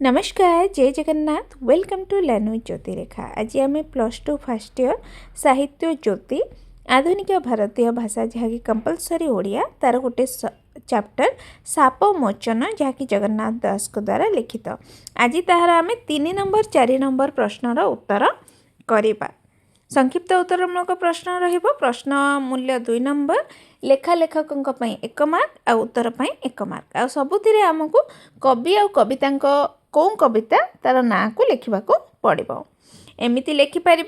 नमस्कार जय Jagannath welcome to learning ज्योतिरेखा। आज आम +2 फर्स्ट ईयर साहित्य ज्योति आधुनिक भारतीय भाषा जहाँकि कंपलसरी ओडिया तार गोटे चैप्टर साप मोचन जहाँकि जगन्नाथ दास को द्वारा लिखित। आज तार आम 3 नंबर 4 नंबर प्रश्नर उत्तर करवा। संक्षिप्त उत्तरमूलक प्रश्न रहिबो। प्रश्न मूल्य 2 नंबर, लेखा लेखकों 1 मार्क आ उत्तर 1 मार्क। आ सबुथिरे आमको कवि आ कविता कौ कविता तार ना को लिखा पड़ो। एमती लिखिपारे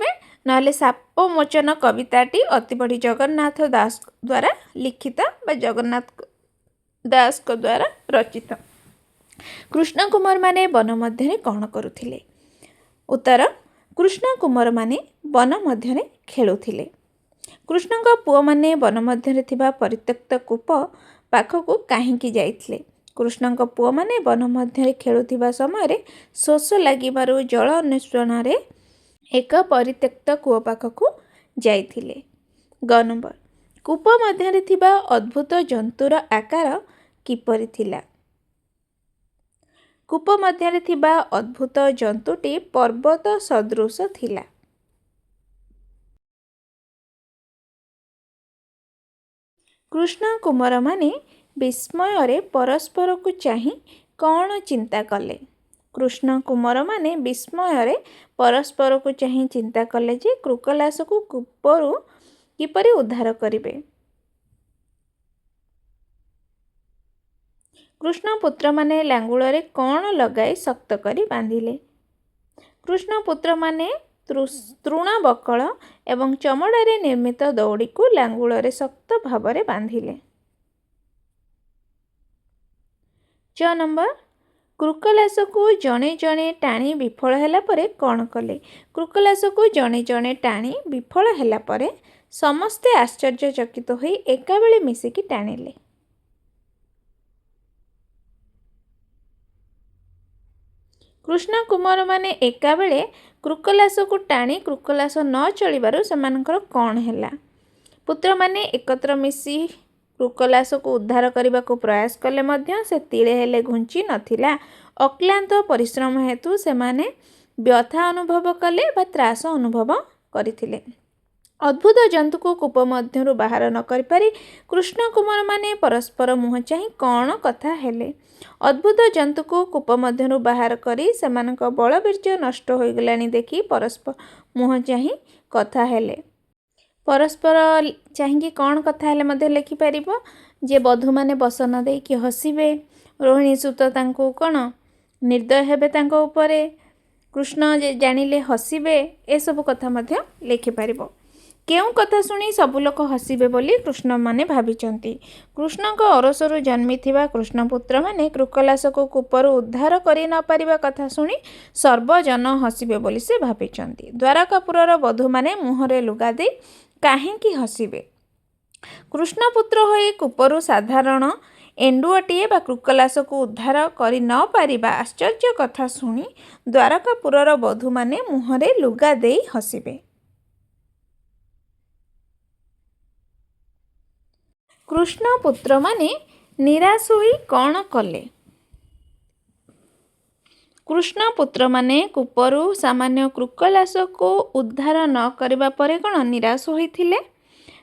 ना साप मोचन कविताटी अति बड़ी जगन्नाथ दास द्वारा लिखित बा जगन्नाथ दास को द्वारा रचित। कृष्ण कुमार माने वन मध्य कौन करुथिले? उत्तर, कृष्ण कुमार माने वन मध्य खेलुथिले। कृष्ण पुओ माने वन मध्य थिबा परित्यक्त कूप पाखकु काहींकी जाइथिले? कृष्ण पुओ माने वन मध्य खेलुथिबा समय शोष लागिबारु जल अन्वेषण रे एक परित्यक्त कूप पाखकु जाइथिले। ग नंबर, कूप मध्य थिबा अद्भुत जंतुर आकार किपरि थिला? कूप मध्य थिबा अद्भुत जंतुटी पर्वत सदृश थिला। कृष्ण कुमार माने विस्मय परस्पर को चाही कौन चिंता कले? कृष्ण कुमार माने विस्मय परस्पर को चाही चिंता कले जे कृकलास को कूपरू किपरि उद्धार करिवे। कृष्ण पुत्र माने लांगुल कौन लगाई शक्त करी बांधिले? कृष्ण पुत्र माने तृण बकल एवं चमड़ारे निर्मित दौड़ी को लांगुल शक्त भाव बांधिले। 6 नंबर, कृकलास को जणे जणे टाणी विफल हैला परे कौन कले? कृकलास को जणे जणे टाणी विफल हैला परे समस्ते आश्चर्यचकित होई एका बेले मिसिकी टाणिले। कृष्ण कुमार माने एका बेले कृकलास को टाणी कृकलास न चलिबारु सेमानकर कौन हैला? पुत्र माने एकत्र मिसी कृकलास को उद्धार करने को प्रयास कले मध्य से तिले हेले घुंची नथिला। अक्लांत परिश्रम हेतु से माने व्यथा अनुभव कले बा त्रास अनुभव करथिले। अद्भुत जंतु को कूप मध्यरु बाहर न करि पारि कृष्ण कुमार माने परस्पर मुह चाही कौन कथा हेले? अद्भुत जंतु को कूप मध्यरु बाहर करी सेमानक बलबीर्य नष्ट हो गलानी देखि परस्पर मुह चाही कथा हेले। परस्पर चाहिए कौन कथा हेले मध्य लिखि पारिबो जे बधू माने बसन देकी हसिबे, रोहिणी सुत तांको कौन निर्दय हेबे तांको उपरे, कृष्ण जे जानिले हसिबे, ए सब कथा मध्य लिखि पारिबो। केउ कथा सुनी सबु लोक हसिबे बोली कृष्ण माने भाविचंती? कृष्ण को अरसरु जन्मी थिबा कृष्णपुत्र माने कृकलास को कूपरु उद्धार करि न पारिबा कथा सुनी सर्वजन हसिबे बोली से भाविचंती। द्वारकापुरर बधू माने मुहरे लुगा दे काहेंकी हसिबे? कृष्णपुत्र होई कूपरु साधारण एंडुअटीए बा कृकलास को उद्धार करि न पारिबा आश्चर्य कथा सुनी द्वारकापुरर बधू माने मुहरे लुगा देई हसिबे। कृष्ण पुत्र माने निराश होई कौन कले? कृष्ण पुत्र माने कूपरु सामान्य कृकलास को उद्धार न करिबा परे कौन निराश होइथिले?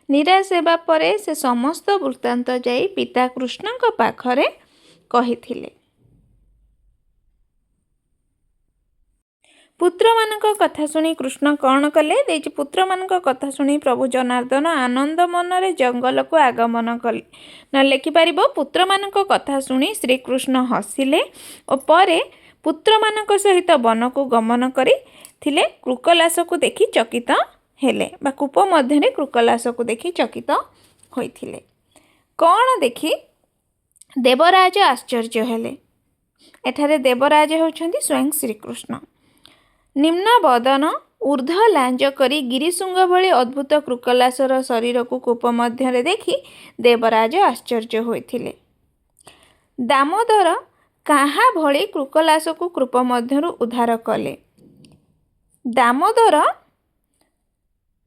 निराश हेबा परे से समस्त वृत्तांत जाई पिता कृष्ण को पाखरे कहिथिले। पुत्र मानक कथा सुनी कृष्ण कौन कले? देछि पुत्र मानक कथा सुनी प्रभु जनार्दन आनंद मनरे जंगल को आगमन कले। न लिखि पारिबो पुत्र मानक कथा सुनी श्री कृष्ण हसिले और परे पुत्र मानक सहित वन को गमन करी थिले कृकलास को देखि चकित हेले बा कूप मध्य कृकलास को देखि चकित होइथिले। कौन देखि देवराज आश्चर्य हेले? एठारे देवराज होउछन्ति स्वयं श्री कृष्ण। निम्न बदन ऊर्ध्व लांज करी गिरिशृंग भली अद्भुत कृकलासर शरीर को कूप मध्य देखि देवराज आश्चर्य होइथिले। दामोदर काहा भली कृकलास को कूप मध्यरु उद्धार कले? दामोदर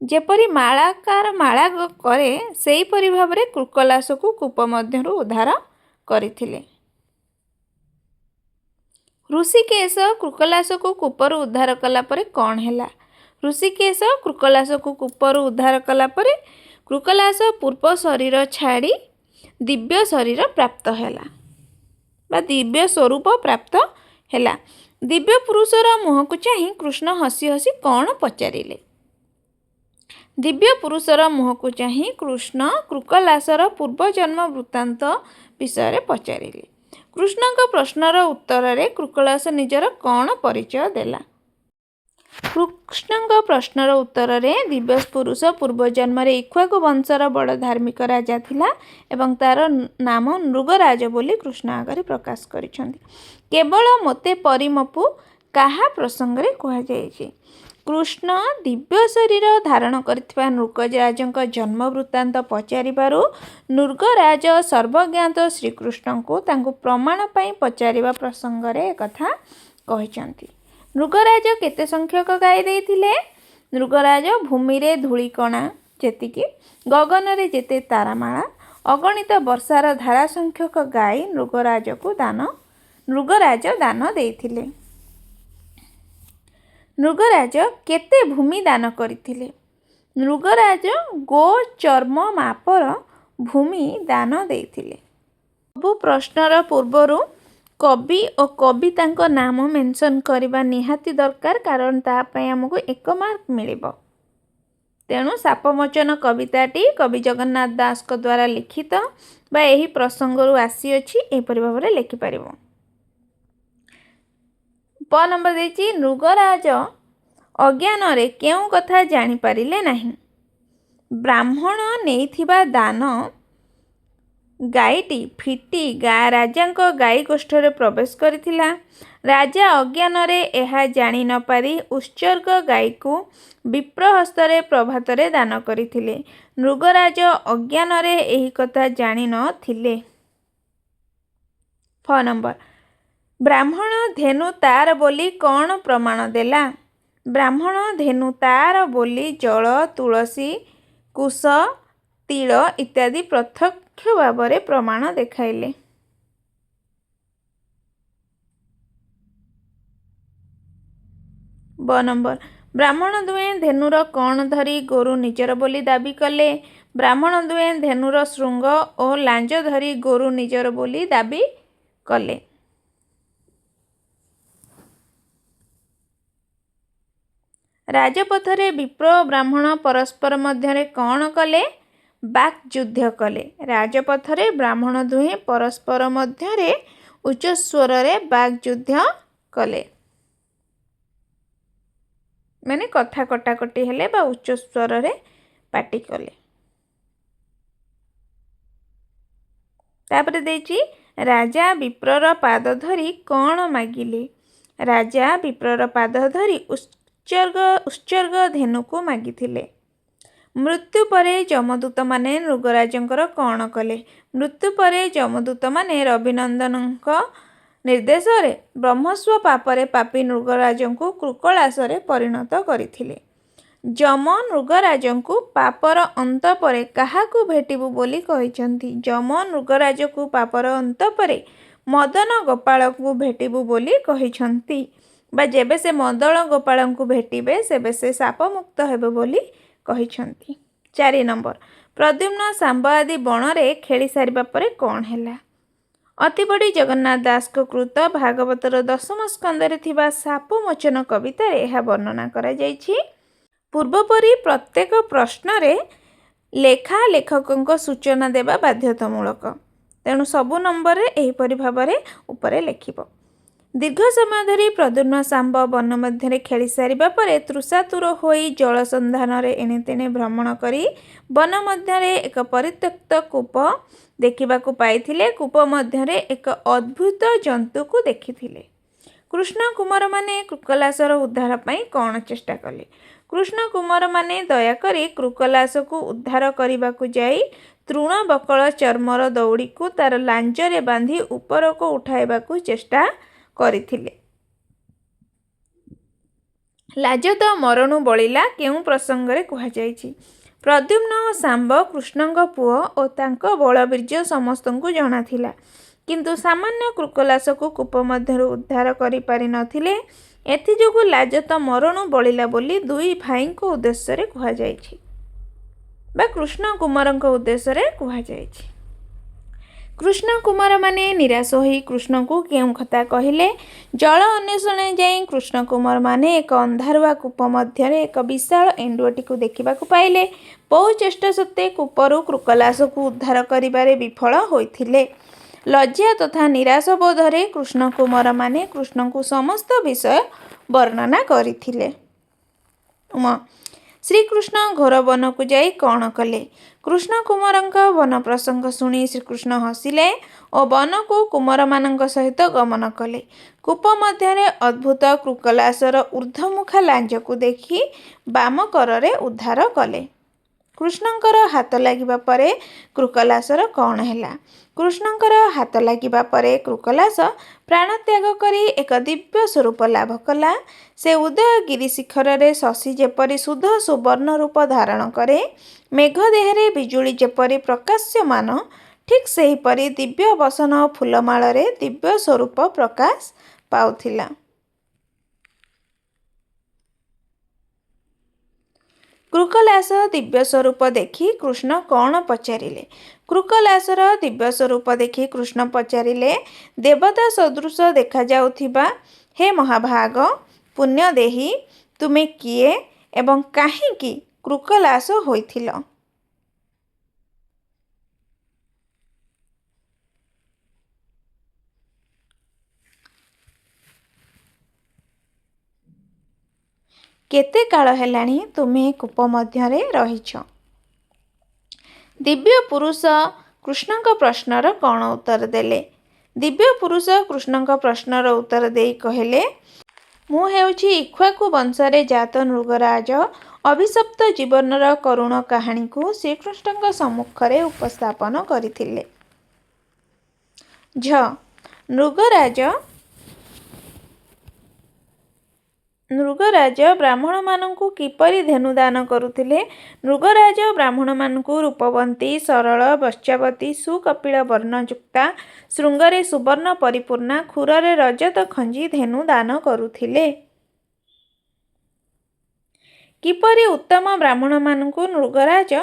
जेपरी मालाकार माला करे सेही परि भाबरे कृकलास को कूप मध्यरु उद्धार करिथिले। ऋषिकेश कृकलास को कूपरू उद्धार कलापर कौन है? ऋषिकेश कृकलास को कूपरू उद्धार कलापर कृकलास पूर्व शरीर छाड़ी दिव्य शरीर प्राप्त है दिव्य स्वरूप प्राप्त है। दिव्य पुरुषर मुह को चाह कृष्ण हसी हसी कौन पचारे? दिव्य पुरुषर मुह को चाह कृष्ण कृकलासर पूर्वजन्म वृत्तांत विषय पचारे। कृष्ण का प्रश्नर उत्तर रे कृकलास निजर कौन परिचय देला? कृष्ण प्रश्नर उत्तर रे दिव्य पुरुष पूर्वजन्म इक्ष्वाकु वंशर बड़ धार्मिक राजा थिला एवं तार नाम नृगराज बोली कृष्ण आगे प्रकाश करिसेंती। केवल मोते परिमपु काहा प्रसंग रे कहा जायछि? कृष्ण दिव्य शरीर धारण करथिबा नृगराजक जन्म वृत्तांत पचारिबारु नृगराज सर्वज्ञात श्रीकृष्ण को तांको प्रमाण पई पचारिबा प्रसंग रे कथा कहिसेंती। नृगराज केते संख्यक गाई देइथिले? नृगराज भूमि रे धूलिकणा जेतिकी गगन रे जेते तारामाला अगणित वर्षार धारा संख्यक गाई नृगराज दान देइथिले। नृगराज केते भूमि दान करथिले? नृगराज गो चर्म मापर भूमि दान देइथिले। सबु प्रश्नर पूर्वरु कवि और कविता नाम मेंशन करने निहाती दरकार कारण तापाई आमको 1 मार्क मिलिबो। तेणु सापमोचन कविताटी कवि जगन्नाथ दास को द्वारा लिखित बा एही प्रसंगरु आसी अछि एपरि भाबरे लिखि परिबो। प नंबर देछि नृगराज अज्ञान रे केउ कथा जानि पारिले नाही। ब्राह्मण नेइथिबा दान गाईटी फिटी राजांक गाई गोष्ठरे प्रवेश करिथिला। राजा अज्ञान रे एहा जानि न पारी उत्सर्ग गाई को विप्र हस्तरे प्रभातरे दान करिथिले। नृगराज अज्ञान रे एही कथा जानि न थिले। फ नंबर ब्राह्मण धेनु तार बोली कौन प्रमाण देला? ब्राह्मण धेनु तार बोली जल तुलसी कुश तिल इत्यादि प्रत्यक्ष भाव प्रमाण देखाइले। ब नंबर ब्राह्मण दुए धेनुर कौन धरी गोरु निजर बोली दाबी कले? ब्राह्मण दुए धेनुर श्रृंग और लांज धरी गोरु निजर बोली दाबी कले। राजपथरे विप्र ब्राह्मण परस्पर मध्यरे कौन कले? बाक युद्ध कले। राजपथरे ब्राह्मण दुहे परस्पर मध्यरे उच्च स्वर रे बाक युद्ध कले माने कथा कटाकटी हेले बा उच्च स्वर रे पाटी कले। तापरे देछि राजा विप्रर पाद धरी कौन मागिले? राजा विप्रर पाद धरी उत्सर्ग धेनु को मागिथिले। मृत्यु परे जमदूत माने नृगराजंकर कौन कले? मृत्यु परे जमदूत माने रविनंदनक निर्देश रे ब्रह्मस्व पापरे पापी नृगराजंकु कृकलासरे परिणत करिथिले। जम नृगराजंकु पापर अंत परे काहाकु भेटिबु बोली कहिसंती। जम नृगराजकु पापर अंत परे मदन गोपाल को भेटिबु बोली कहिसंती बा जेबे से मदन गोपाल को भेटिबे सेबे से साप मुक्त हेबे बोली कहिसंती। 4 नंबर प्रद्युम्न सांब आदि बणरे खेली सारिबा परे कौन हैला? अति बड़ी जगन्नाथ दास को कृत भागवतर 10म स्कंदरे थिबा सापमोचन कविता रे एहा वर्णना करा जायछि। पूर्वपरि प्रत्येक प्रश्न रे लेखा लेखकों सूचना देवा बाध्यतामूलक। तेणु सबु नंबर रे एहीपरि भाबरे उपरे लेखिबो। दीर्घ समय धरी प्रद्युम्न सांब वन मध्य खेली सारिबा परे तृषातुर होई जल संधान रे एणे तेणे भ्रमण करी वन मध्य एक परित्यक्त कूप देखिबाकू पाइथिले। कूप मध्य एक अद्भुत जंतु को देखिथिले। कृष्ण कुमार माने कृकलासर उद्धार पाई कौन चेष्टा कले? कृष्ण कुमार माने दया करी कृकलास को उद्धार करने जाई तृण बकल चर्मर दौड़ी को तार लांजरे बांधी ऊपर को उठाइबा को चेष्टा करिथिले। लाज तो मरणु बलिला केउ प्रसंग रे कहा जायछि? प्रद्युम्न और सांब कृष्णଙ୍କ पुओ और तांको बलबीर्य समस्तଙ୍କୁ जणा थिला। किंतु सामान्य कृकलास को कूप मध्यरु उद्धार करि पारि नथिले। एथिजोगु लाज तो मरणु बलिला बोली दुई भाईको उद्देश्य रे कुहा जाइछि बा कृष्ण कुमारଙ୍କ उद्देश्य रे कुहा जाइछि। कृष्ण कुमार माने निराश होई कृष्ण को केउ कथा कहिले। जल अन्वेषण जाई कृष्ण कुमार माने एक अंधारुआ कूप मध्य एक विशाल एंडुअटी को देखा पाइले। बहु चेष्टा सत्वे कूपरू कृकलास को उद्धार करिबारे विफल होइथिले। लज्जा तथा निराश बोधरे कृष्ण कुमार माने कृष्ण को समस्त विषय वर्णना करिथिले। श्रीकृष्ण घोर वन को जाई कौन कले। कृष्ण कुमारंका वन प्रसंग शुणी श्रीकृष्ण हसिले और वन को कुमार मानंक सहित गमन कले। कूप मध्य अद्भुत कृकलासर ऊर्ध्वमुखा लांज को देखि बाम करे उद्धार कले। कृष्णंकर हाथ लागिबा परे कृकलासर कौन हैला। कृष्णंकर हाथ लागिबा परे कृकलास प्राणत्याग करी एक दिव्य स्वरूप लाभ कला। से उदयगिरी शिखर रे शशि जेपरी शुद्ध सुवर्ण रूप धारण करे, मेघ देहरे बिजुली जेपरी प्रकाश्यमान, ठीक सेहीपरि दिव्य बसन फूलमाल रे दिव्य स्वरूप प्रकाश पाउथिला। कृकलास दिव्य स्वरूप देखि कृष्ण कौन पचारिले। कृकलासर दिव्य स्वरूप देखि कृष्ण पचारिले, देवता सदृश देखा जाउथिबा हे महाभाग पुण्यदेही, तुमे किए एवं काहींकि कृकलास होइथिल। केते काल हेलाणी तुम्हें कूप मध्यरे रहिछ। दिव्य पुरुष कृष्णଙ୍କ प्रश्नर कौन उत्तर देले। दिव्य पुरुष कृष्णଙ୍କ प्रश्नर उत्तर देई कहले, मु हेउछि इक्ष्वाकु वंशरे जात नृगराज। अभिशप्त जीवनर करुण कहानी को श्रीकृष्णଙ୍କ सम्मुखरे उपस्थापन करिथिले। नृगराज ब्राह्मण मानंकु किपरि धेनुदान करुथिले। नृगराज ब्राह्मण मानंकु रूपवंती सरल बच्चावती सुकपिल वर्णयुक्ता श्रृंगरे सुवर्ण परिपूर्णा खुରରେ रजत खंजी धेनुदान करुथिले। किपरि उत्तम ब्राह्मण मानंकु नृगराज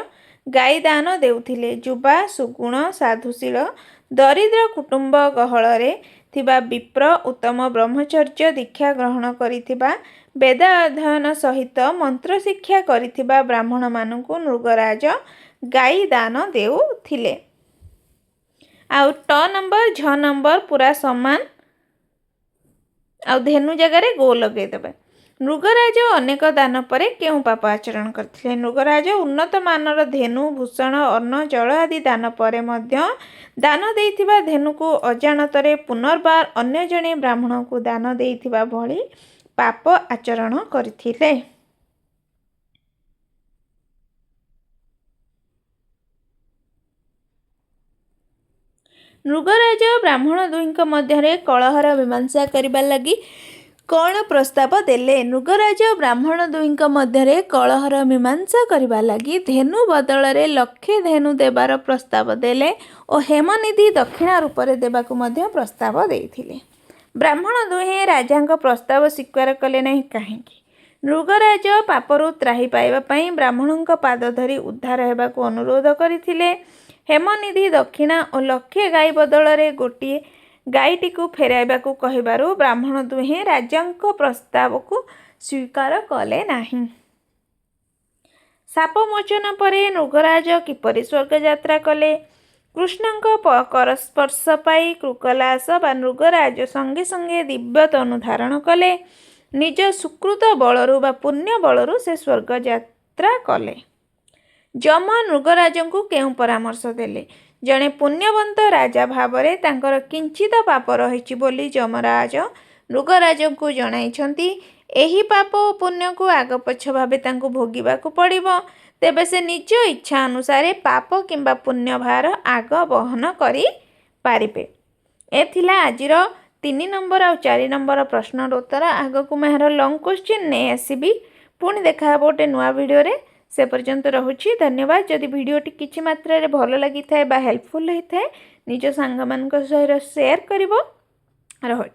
गाई दान देउथिले। युवा सुगुण साधुशील दरिद्र कुटुंब गहଳରେ थिबा विप्र उत्तम ब्रह्मचर्य दीक्षा ग्रहण करिथिबा वेद अध्ययन सहित मंत्र शिक्षा करिथिबा ब्राह्मण मानंकु नृगराज गाई दान देउथिले। आउ ट नंबर झ नंबर पूरा समान आउ धेनु जगार गो लगे देबे। नृगराज अनेक दान परे केउ पाप आचरण करथिले। नृगराज उन्नत मानर धेनु भूषण अन्न जल आदि दान परे मध्य दान देइथिबा धेनु को अजाणतरे पुनर्बार अन्य जणे ब्राह्मण को दान देइथिबा भली पाप आचरण करथिले। नृगराज ब्राह्मण दुहिंक मध्यरे कलहर मीमांसा करिबा लागि कौन प्रस्ताव देले। नृगराज ब्राह्मण दुहिंक मध्यरे कलहर मीमांसा करिबा लागि धेनु बदଳରେ लक्षे धेनु देबार प्रस्ताव देले और हेमनिधि दक्षिणा रूपरे देबाकु मध्य प्रस्ताव देइथिले। ब्राह्मण दुहे राजांक प्रस्ताव स्वीकार कले नहीं काहेकि। नृगराज पापरु त्राही पाइबा पई ब्राह्मणंक पाद धरी उद्धार हेबाकु अनुरोध करिथिले। हेमनिधि दक्षिणा और लक्षे गाई बदଳରେ गोटिए गाईटी को फेराइबाकु कहिबारु ब्राह्मण दुहे राजांक प्रस्ताव को स्वीकार कले नाही। साप मोचन परे नृगराज किपरि स्वर्ग यात्रा कले। कृष्णंक करस्पर्श पाई कृकलास बा नृगराज संगे संगे दिव्य तनु धारण कले। निज सुकृत बलरु बा पुण्य बलरु से स्वर्ग यात्रा कले। जम नृगराजंकु केउ परामर्श देले। जणे पुण्यवंत राजा भावरे तांकर किंचित पाप रहिछि बोली जमराज नृगराजंकु जणाइछंती। एही पाप और पुण्य को आग पछ भावे तांकु भोगिबाकु पड़िबो। तेबे से निज इच्छा अनुसारे पाप किंबा पुण्य भार आग बहन करि पारिबे। एथिला आजिर 3 नंबर और 4 नंबर प्रश्नर उत्तर। आगकु मेहर लॉन्ग क्वेश्चन नै आसीबी। पुणी देखा गोटे नुआ वीडियो रे। से पर्यंत रहुछि। धन्यवाद। जदि वीडियोटी किछि मात्रा रे भलो लागि थाए बा हेल्पफुल होई थाए ନିଜ ସାଙ୍ଗମାନଙ୍କ ସହିତ ସେୟାର କରିବ। ରହୁଛି।